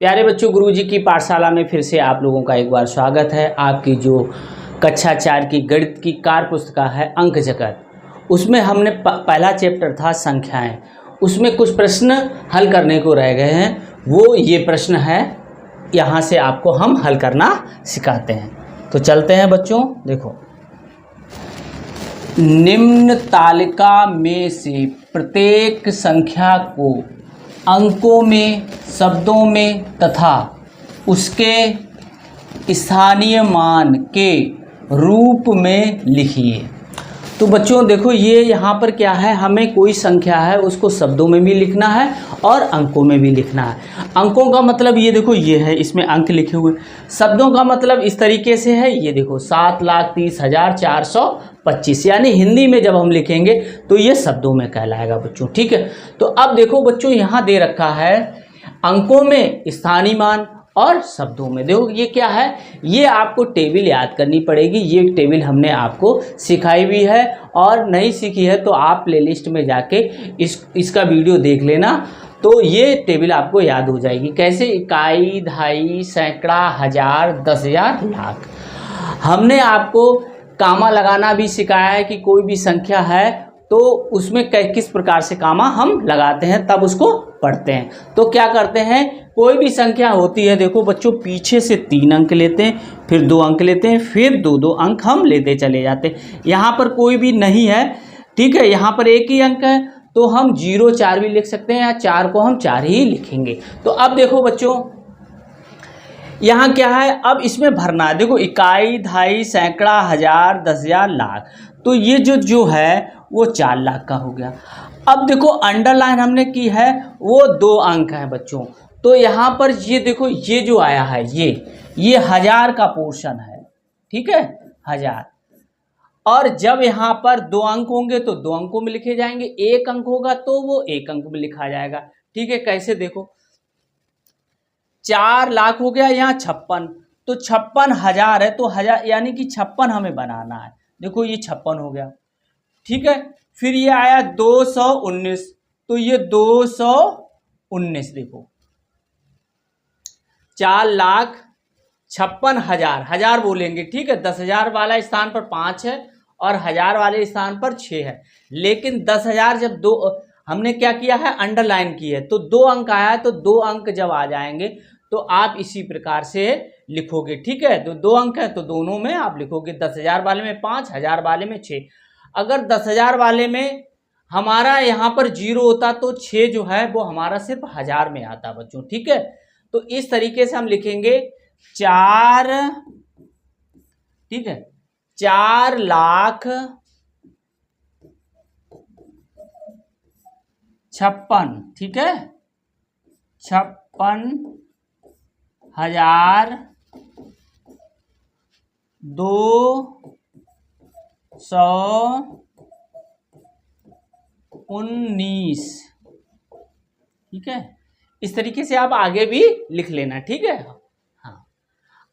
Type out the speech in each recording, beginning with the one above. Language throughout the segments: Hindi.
प्यारे बच्चों, गुरुजी की पाठशाला में फिर से आप लोगों का एक बार स्वागत है। आपकी जो कक्षा 4 की गणित की कार्य पुस्तिका है अंक जगत, उसमें हमने पहला चैप्टर था संख्याएं। उसमें कुछ प्रश्न हल करने को रह गए हैं। वो ये प्रश्न है, यहाँ से आपको हम हल करना सिखाते हैं। तो चलते हैं बच्चों। देखो, निम्न तालिका में से प्रत्येक संख्या को अंकों में, शब्दों में तथा उसके स्थानीय मान के रूप में लिखिए। तो बच्चों देखो, ये यहाँ पर क्या है, हमें कोई संख्या है उसको शब्दों में भी लिखना है और अंकों में भी लिखना है। अंकों का मतलब ये देखो, ये है, इसमें अंक लिखे हुए। शब्दों का मतलब इस तरीके से है, ये देखो 7,30,425, यानी हिंदी में जब हम लिखेंगे तो ये शब्दों में कहलाएगा बच्चों। ठीक है, तो अब देखो बच्चों, यहाँ दे रखा है अंकों में, स्थानीय मान और शब्दों में। देखो ये क्या है, ये आपको टेबल याद करनी पड़ेगी। ये टेबल हमने आपको सिखाई भी है, और नहीं सीखी है तो आप प्लेलिस्ट में जाके इसका वीडियो देख लेना, तो ये टेबल आपको याद हो जाएगी। कैसे? इकाई, दहाई, सैकड़ा, हजार, 10,000, लाख। हमने आपको कामा लगाना भी सिखाया है कि कोई भी संख्या है तो उसमें किस प्रकार से कामा हम लगाते हैं, तब उसको पढ़ते हैं। तो क्या करते हैं, कोई भी संख्या होती है, देखो बच्चों, पीछे से 3 अंक लेते हैं, फिर 2 अंक लेते हैं, फिर 2-2 अंक हम लेते चले जाते हैं। यहाँ पर कोई भी नहीं है, ठीक है, यहाँ पर एक ही अंक है, तो हम 0 4 भी लिख सकते हैं, या 4 को हम 4 ही लिखेंगे। तो अब देखो बच्चों, यहाँ क्या है, अब इसमें भरना है। देखो, इकाई, दहाई, सैकड़ा, हजार, 10,000, लाख। तो ये जो है वो 4 लाख का हो गया। अब देखो, अंडरलाइन हमने की है, वो 2 अंक है बच्चों। तो यहाँ पर ये देखो, ये जो आया है, ये हजार का पोर्शन है। ठीक है, हजार। और जब यहाँ पर 2 अंक होंगे तो 2 अंकों में लिखे जाएंगे, 1 अंक होगा तो वो 1 अंक में लिखा जाएगा। ठीक है, कैसे? देखो, 4 लाख हो गया, यहाँ 56, तो 56,000 है, तो हजार यानी कि 56 हमें बनाना है। देखो ये 56 हो गया। ठीक है, फिर ये आया 219, तो ये 219। देखो, 4,56,000, हजार बोलेंगे। ठीक है, 10,000 वाला स्थान पर 5 है और हजार वाले स्थान पर 6 है। लेकिन 10,000 जब हमने क्या किया है, अंडरलाइन की है, तो 2 अंक आया है, तो 2 अंक जब आ जाएंगे तो आप इसी प्रकार से लिखोगे। ठीक है, तो 2 अंक है तो दोनों में आप लिखोगे, 10,000 वाले में 5, हजार वाले में 6। अगर 10,000 वाले में हमारा यहाँ पर 0 होता तो 6 जो है वो हमारा सिर्फ हजार में आता बच्चों। ठीक है, तो इस तरीके से हम लिखेंगे 4, ठीक है, 4,56,000, ठीक है, 56,219। ठीक है, इस तरीके से आप आगे भी लिख लेना। ठीक है, हाँ।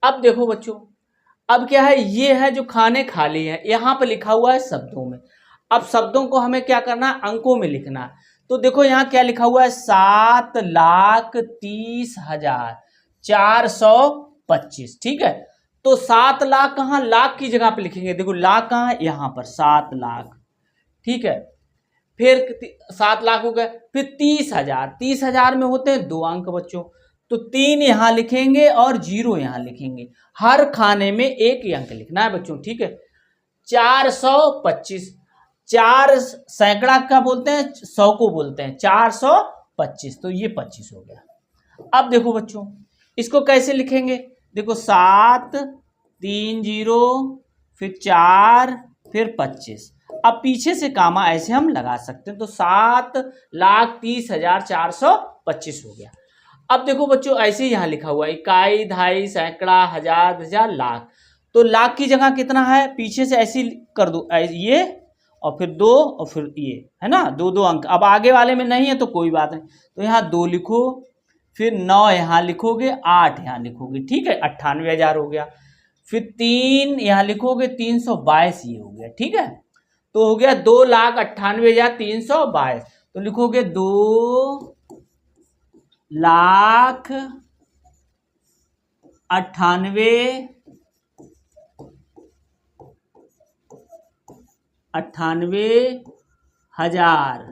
अब देखो बच्चों, अब क्या है, ये है जो खाने खाली है, यहाँ पर लिखा हुआ है शब्दों में। अब शब्दों को हमें क्या करना है, अंकों में लिखना है। तो देखो यहाँ क्या लिखा हुआ है, 7,30,425। ठीक है, तो 7 लाख कहाँ, लाख की जगह पे लिखेंगे। देखो लाख कहाँ है, यहाँ पर 7 लाख। ठीक है, फिर 7 लाख हो गए, फिर 30,000। 30,000 में होते हैं 2 अंक बच्चों, तो 3 यहाँ लिखेंगे और 0 यहाँ लिखेंगे। हर खाने में 1 ही अंक लिखना है बच्चों। ठीक है, 425, 4 सैकड़ा क्या बोलते हैं, 100 को बोलते हैं, 425, तो ये 25 हो गया। अब देखो बच्चों, इसको कैसे लिखेंगे, देखो 7 3 0 फिर 4 फिर 25। अब पीछे से कामा ऐसे हम लगा सकते हैं, तो 7,30,425 हो गया। अब देखो बच्चों, ऐसे यहाँ लिखा हुआ है, इकाई, दहाई, सैकड़ा, हजार, 10,000, लाख। तो लाख की जगह कितना है, पीछे से ऐसे कर दो, ये और फिर 2 और फिर ये, है ना, 2-2 अंक। अब आगे वाले में नहीं है तो कोई बात नहीं, तो यहाँ 2 लिखो, फिर 9 यहाँ लिखोगे, 8 यहाँ लिखोगे। ठीक है, 98,000 हो गया। फिर 3 यहाँ लिखोगे, 322 ये हो गया। ठीक है, तो हो गया 2,98,322। तो लिखोगे 2,00,000 अट्ठानवे हजार,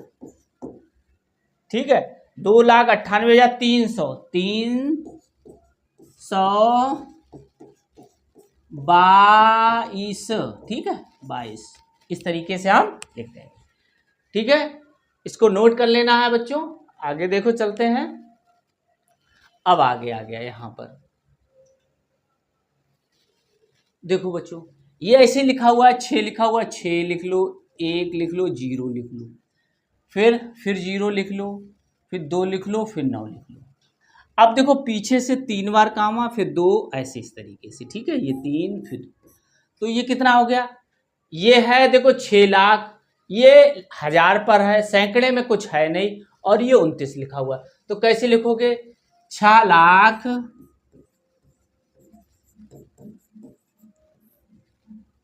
ठीक है। 2,98,300, 322, ठीक है, 22। इस तरीके से हम लिखते हैं, ठीक है। इसको नोट कर लेना है बच्चों। आगे देखो, चलते हैं। अब आगे आ गया यहां पर, देखो बच्चों, ये ऐसे लिखा हुआ है, 6 लिखा हुआ है, 6 लिख लो, 1 लिख लो, 0 लिख लो, फिर 0 लिख लो, फिर 2 लिख लो, फिर 9 लिख लो। अब देखो पीछे से 3 बार कामा, फिर 2, ऐसे इस तरीके से, ठीक है। ये 3, फिर तो ये कितना हो गया? ये है देखो 6 लाख, ये 1000 पर है, सैकड़े में कुछ है नहीं, और ये 29 लिखा हुआ। तो कैसे लिखोगे? 6 लाख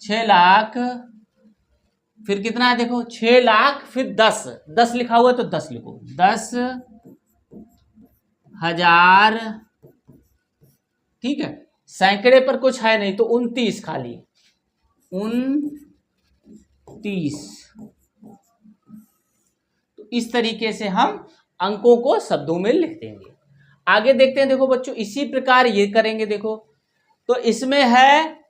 6 लाख, फिर कितना है देखो 6 लाख, फिर 10, 10 लिखा हुआ है तो 10 लिखो, 10,000, ठीक है। सैकड़े पर कुछ है नहीं तो 29 खाली, 29। तो इस तरीके से हम अंकों को शब्दों में लिख देंगे। आगे देखते हैं, देखो बच्चों, इसी प्रकार ये करेंगे। देखो तो इसमें है,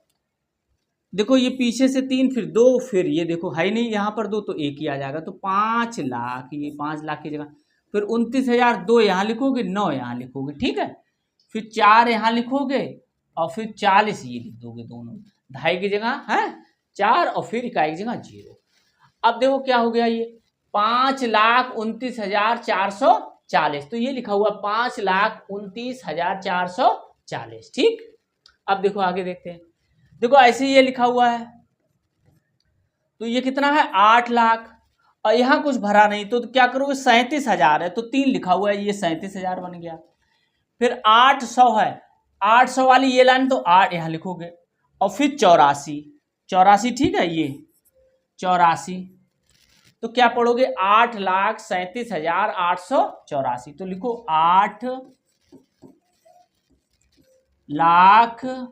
देखो ये पीछे से 3, फिर 2, फिर ये देखो है नहीं यहाँ पर 2, तो 1 ही आ जाएगा। तो 5 लाख, ये 5 लाख की जगह फिर 29,000, 2 यहाँ लिखोगे, 9 यहाँ लिखोगे, ठीक है। फिर 4 यहाँ लिखोगे, और फिर 40 ये लिख दोगे, दोनों ढाई की जगह है 4, और फिर इकाई की जगह 0। अब देखो क्या हो गया, ये 5,29,440, तो ये लिखा हुआ 5,29,440, ठीक। अब देखो आगे देखते हैं, देखो ऐसे ये लिखा हुआ है, तो ये कितना है 8 लाख, और यहां कुछ भरा नहीं, तो क्या करोगे? 37,000 है, तो 3 लिखा हुआ है, ये 37,000 बन गया। फिर 800 है, 800 वाली ये लाइन, तो 8 यहां लिखोगे, और फिर 84, ठीक है, ये 84, तो क्या पढ़ोगे? 8,37,884, तो लिखो 8,37,000,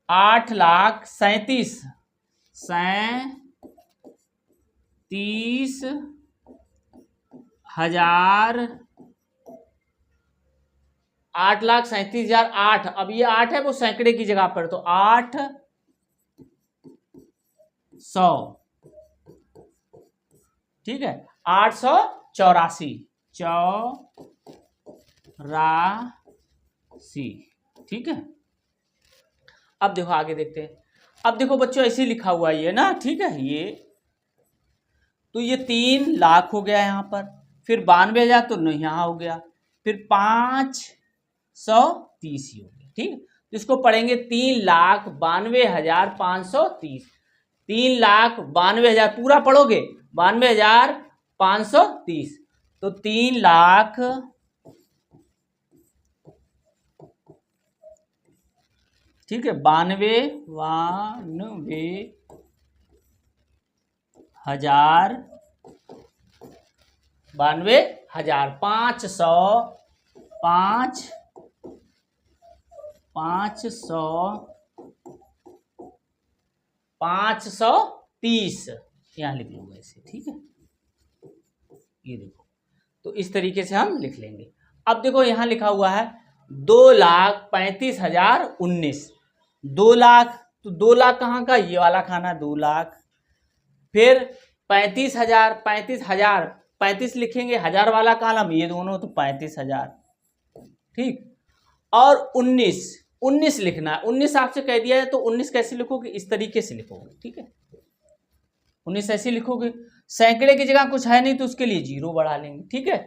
8,37,008। अब ये 8 है वो सैकड़े की जगह पर, तो 800, ठीक है, 884, ठीक है। अब देखो आगे देखते हैं। अब देखो बच्चों ऐसे लिखा हुआ है ये ना, ठीक है, ये तो ये 3 लाख हो गया यहाँ पर, फिर 92,000 तो नहीं यहाँ हो गया, फिर 530 ही हो गया, ठीक है। तो इसको पढ़ेंगे 3,92,530, 3,92,000 पूरा पढ़ोगे, 92,530, तो 3 लाख, ठीक है, 92,000, 530 यहाँ लिख लूंगा ऐसे, ठीक है। ये देखो, तो इस तरीके से हम लिख लेंगे। अब देखो यहाँ लिखा हुआ है 2,35,019, 2 लाख, तो 2 लाख कहाँ का? ये वाला खाना, 2 लाख। फिर 35,000, 35 लिखेंगे, 1000 वाला कॉलम, ये दोनों, तो 35,000, ठीक। और 19 लिखना है, 19 आपसे कह दिया है, तो 19 कैसे लिखोगे? इस तरीके से लिखोगे, ठीक है, 19 ऐसे लिखोगे। सैकड़े की जगह कुछ है नहीं तो उसके लिए 0 बढ़ा लेंगे, ठीक है।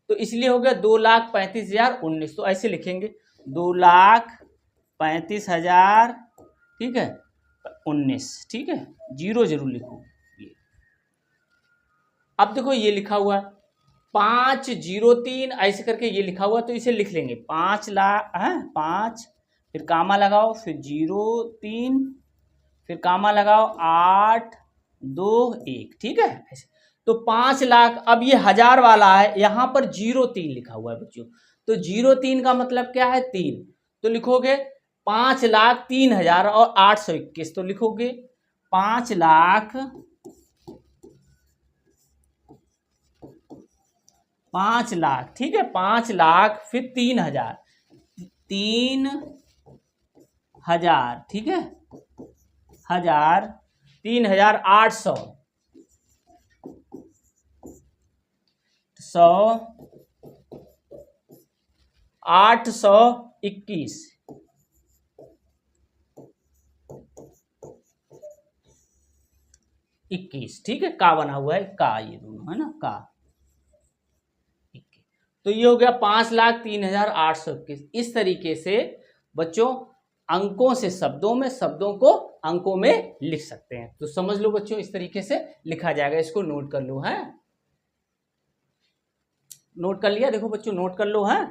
तो इसलिए हो गया 2,35,019, तो ऐसे लिखेंगे 2,35,000, ठीक है, 19, ठीक है, 0 जरूर लिखो। अब देखो ये लिखा हुआ है 503, ऐसे करके ये लिखा हुआ, तो इसे लिख लेंगे 5 लाख है, 5, फिर कामा लगाओ, फिर 03, फिर कामा लगाओ, 8, 2, 1, ठीक है, ऐसे। तो 5 लाख, अब ये 1000 वाला है, यहाँ पर 03 लिखा हुआ है बच्चों, तो 03 का मतलब क्या है 3, तो लिखोगे 5,03,000 और 821, तो लिखोगे 5,00,000 5,00,000, ठीक है, 5,00,000 फिर 3,000 3,000, ठीक है, 3,800 821, ठीक है, का बना हुआ है, का, ये दोनों है ना, का 21। तो ये हो गया 5,03,821। इस तरीके से बच्चों अंकों से शब्दों में, शब्दों को अंकों में लिख सकते हैं। तो समझ लो बच्चों, इस तरीके से लिखा जाएगा, इसको नोट कर लो, है, नोट कर लिया, देखो बच्चों नोट कर लो, है।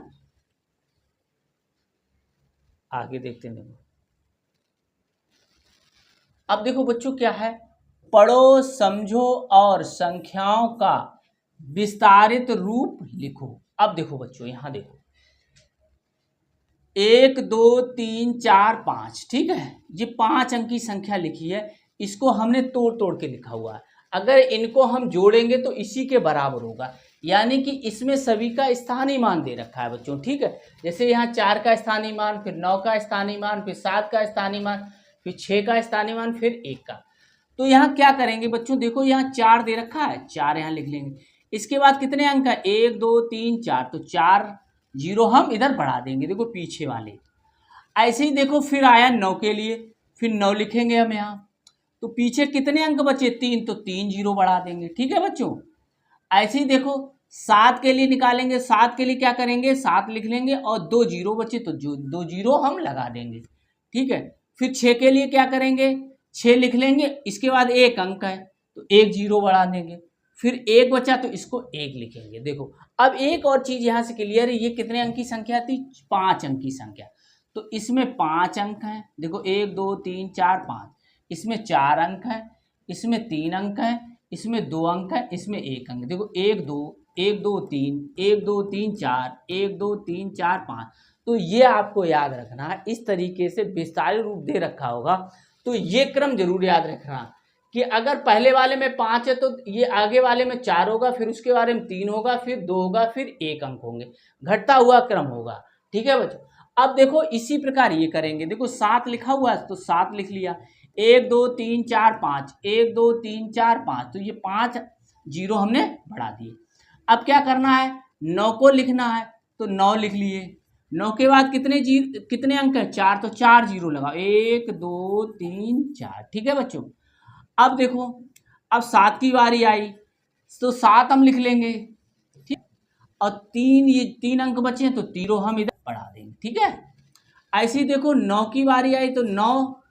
आगे देखते हैं, देखो अब देखो बच्चों क्या है, पढ़ो, समझो और संख्याओं का विस्तारित रूप लिखो। अब देखो बच्चों, यहां देखो 1 2 3 4 5, ठीक है, ये 5 अंक की संख्या लिखी है, इसको हमने तोड़ तोड़ के लिखा हुआ है। अगर इनको हम जोड़ेंगे तो इसी के बराबर होगा, यानी कि इसमें सभी का स्थानीय मान दे रखा है बच्चों, ठीक है। जैसे यहाँ 4 का स्थानीय मान, फिर 9 का स्थानीय मान, फिर 7 का स्थानीय मान, फिर 6 का स्थानीय मान, फिर 1 का। तो यहाँ क्या करेंगे बच्चों, देखो यहाँ 4 दे रखा है, 4 यहाँ लिख लेंगे। इसके बाद कितने अंक है, 1 2 3 4, तो 4 जीरो हम इधर बढ़ा देंगे, देखो पीछे वाले। ऐसे ही देखो फिर आया 9 के लिए, फिर 9 लिखेंगे हम यहाँ, तो पीछे कितने अंक बचे, 3, तो 3 जीरो बढ़ा देंगे, ठीक है बच्चों। ऐसे ही देखो 7 के लिए निकालेंगे, 7 के लिए क्या करेंगे, 7 लिख लेंगे और 2 जीरो बचे तो 2 जीरो हम लगा देंगे, ठीक है। फिर 6 के लिए क्या करेंगे, 6 लिख लेंगे, इसके बाद 1 अंक है तो 1 जीरो बढ़ा देंगे, फिर 1 बचा तो इसको 1 लिखेंगे। देखो अब एक और चीज यहां से क्लियर है, ये कितने अंक की संख्या थी, 5 अंक की संख्या, तो इसमें 5 अंक हैं, देखो 1 2 3 4 5, इसमें 4 अंक है, इसमें 3 अंक है, इसमें 2 अंक है, इसमें 1 अंक, देखो 1 2 1 2 3 1 2 3 4 1 2 3 4 5। तो ये आपको याद रखना है, इस तरीके से विस्तारित रूप दे रखा होगा, तो ये क्रम जरूर याद रखना कि अगर पहले वाले में 5 है तो ये आगे वाले में 4 होगा, फिर उसके बारे में 3 होगा, फिर 2 होगा, फिर 1 अंक होंगे, घटता हुआ क्रम होगा, ठीक है बच्चों। अब देखो इसी प्रकार ये करेंगे, देखो 7 लिखा हुआ है तो 7 लिख लिया, 1 2 3 4 5 1 2 3 4 5, तो ये 5 जीरो हमने बढ़ा दिए। अब क्या करना है, 9 को लिखना है तो 9 लिख लिए, 9 के बाद कितने अंक है, 4, तो 4 जीरो लगाओ, 1 2 3 4, ठीक है बच्चों। अब देखो अब 7 की बारी आई तो 7 हम लिख लेंगे, ठीक, और 3, ये 3 अंक बचे हैं तो 0 हम इधर बढ़ा देंगे, ठीक है। ऐसे ही देखो 9 की बारी आई तो 9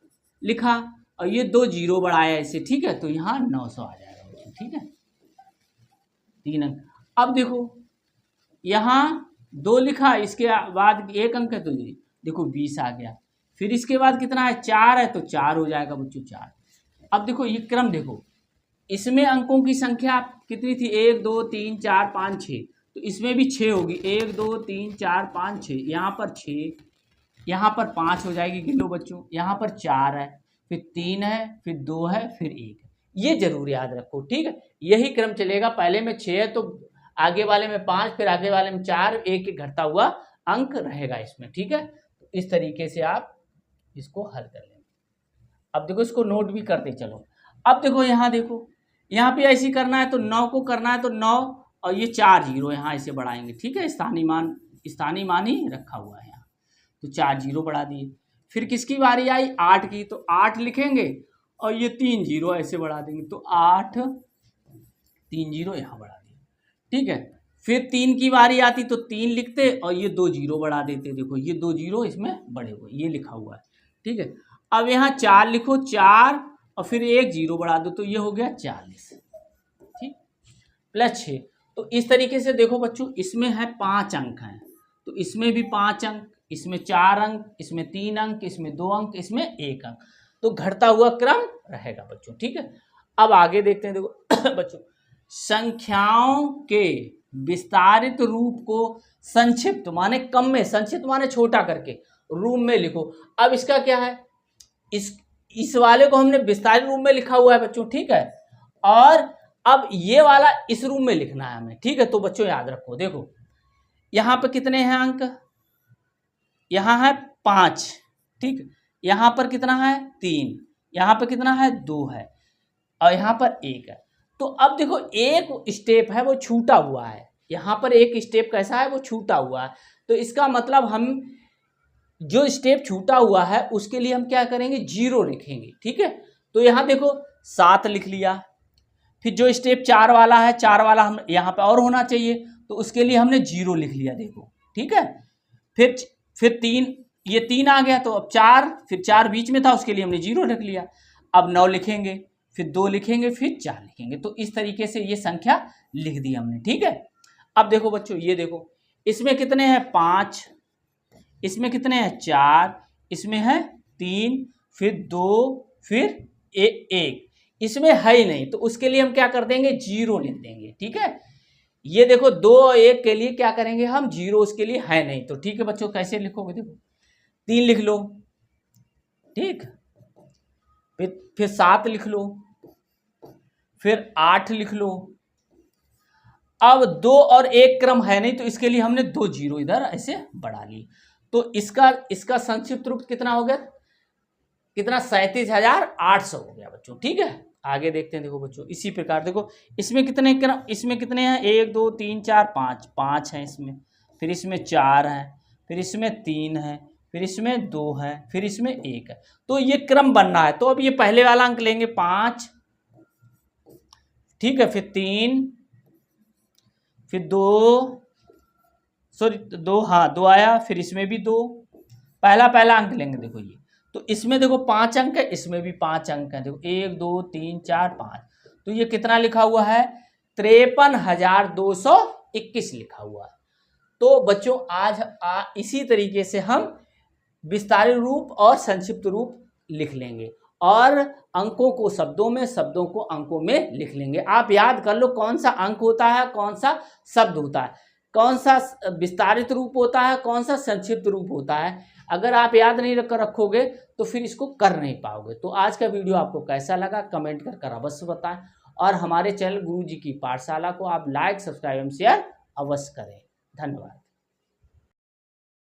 लिखा और ये 2 जीरो बढ़ाया ऐसे, ठीक है, तो यहाँ 900 आ जाएगा, ठीक है, 3 अंक। अब देखो यहाँ 2 लिखा, इसके बाद 1 अंक है तो देखो 20 आ गया, फिर इसके बाद कितना है, 4 है तो 4 हो जाएगा बच्चों, 4। अब देखो ये क्रम देखो, इसमें अंकों की संख्या कितनी थी, 1 2 3 4 5 6, तो इसमें भी 6 होगी, 1 2 3 4 5 6, यहाँ पर 6, यहाँ पर 5 हो जाएगी, गिन लो बच्चों, यहाँ पर 4 है, फिर 3 है, फिर 2 है, फिर 1 है, ये जरूर याद रखो, ठीक है। यही क्रम चलेगा, पहले में 6 है तो आगे वाले में 5, फिर आगे वाले में 4, एक एक घटता हुआ अंक रहेगा इसमें, ठीक है। इस तरीके से आप इसको हल कर लेंगे। अब देखो इसको नोट भी करते चलो। अब देखो यहाँ देखो, यहाँ पे ऐसे करना है तो 9 को करना है तो 9 और ये 4 जीरो यहाँ ऐसे बढ़ाएंगे, ठीक है, स्थानीय मान ही रखा हुआ है यहाँ, तो 4 जीरो बढ़ा दिए। फिर किसकी बारी आई, 8 की, तो 8 लिखेंगे और ये 3 जीरो ऐसे बढ़ा देंगे, तो 8 3 जीरो यहाँ बढ़ा दिए, ठीक है। फिर 3 की बारी आती तो 3 लिखते और ये 2 जीरो बढ़ा देते, देखो ये 2 जीरो इसमें बढ़े हुए, ये लिखा हुआ है, ठीक है। अब यहाँ 4 लिखो, 4 और फिर 1 जीरो बढ़ा दो, तो ये हो गया 40, ठीक, प्लस 6। तो इस तरीके से देखो बच्चों, इसमें है 5 अंक हैं, तो इसमें भी 5 अंक, इसमें 4 अंक, इसमें 3 अंक, इसमें 2 अंक, इसमें 1 अंक, तो घटता हुआ क्रम रहेगा बच्चों, ठीक है। अब आगे देखते हैं, देखो बच्चों, संख्याओं के विस्तारित रूप को संक्षिप्त माने कम में, संक्षिप्त माने छोटा करके रूप में लिखो। अब इसका क्या है, इस वाले को हमने विस्तारित रूप में लिखा हुआ है बच्चों, ठीक है, और अब ये वाला इस रूप में लिखना है हमें, ठीक है। तो बच्चों याद रखो, देखो यहाँ पे कितने हैं अंक, यहाँ है 5, ठीक, यहाँ पर कितना है 3, यहाँ पर कितना है 2 है, और यहाँ पर 1 है। तो अब देखो एक स्टेप है वो छूटा हुआ है, यहाँ पर एक स्टेप कैसा है वो छूटा हुआ है। तो इसका मतलब हम जो स्टेप छूटा हुआ है उसके लिए हम क्या करेंगे, 0 लिखेंगे, ठीक है। तो यहाँ देखो 7 लिख लिया, फिर जो स्टेप 4 वाला है, 4 वाला हम यहाँ पे और होना चाहिए, तो उसके लिए हमने 0 लिख लिया, देखो, ठीक है। फिर 3, ये 3 आ गया, तो अब 4, फिर 4 बीच में था उसके लिए हमने 0 लिख लिया। अब 9 लिखेंगे, फिर 2 लिखेंगे, फिर 4 लिखेंगे। तो इस तरीके से ये संख्या लिख दी हमने, ठीक है। अब देखो बच्चों, ये देखो इसमें कितने हैं 5, इसमें कितने हैं 4, इसमें है 3, फिर 2, फिर 1, इसमें है ही नहीं, तो उसके लिए हम क्या कर देंगे, 0 लिख देंगे, ठीक है। ये देखो 2 और 1 के लिए क्या करेंगे हम, 0 उसके लिए है नहीं, तो ठीक है बच्चों, कैसे लिखोगे, देखो 3 लिख लो, ठीक, फिर 7 लिख लो, फिर 8 लिख लो। अब 2 और 1 क्रम है नहीं, तो इसके लिए हमने 2 0 इधर ऐसे बढ़ा ली। तो इसका संक्षिप्त रूप कितना हो गया, कितना 37,800 हो गया बच्चों, ठीक है। आगे देखते हैं, देखो बच्चों इसी प्रकार देखो इसमें कितने क्रम, इसमें कितने हैं 1 2 3 4 5 हैं इसमें, फिर इसमें 4 हैं, फिर इसमें 3 है, फिर इसमें 2 है, फिर इसमें 1 है। तो ये क्रम बनना है, तो अब ये पहले वाला अंक लेंगे 5, ठीक है, फिर 3, फिर 2, सॉरी 2, हाँ 2 आया, फिर इसमें भी 2, पहला अंक लेंगे, देखो ये, तो इसमें देखो 5 अंक है, इसमें भी 5 अंक है, देखो 1 2 3 4 5, तो ये कितना लिखा हुआ है 53,221 लिखा हुआ है। तो बच्चों आज इसी तरीके से हम विस्तारित रूप और संक्षिप्त रूप लिख लेंगे, और अंकों को शब्दों में, शब्दों को अंकों में लिख लेंगे। आप याद कर लो कौन सा अंक होता है, कौन सा शब्द होता है, कौन सा विस्तारित रूप होता है, कौन सा संक्षिप्त रूप होता है। अगर आप याद नहीं रखोगे तो फिर इसको कर नहीं पाओगे। तो आज का वीडियो आपको कैसा लगा कमेंट कर अवश्य बताएं, और हमारे चैनल गुरुजी की पाठशाला को आप लाइक, सब्सक्राइब एवं शेयर अवश्य करें। धन्यवाद।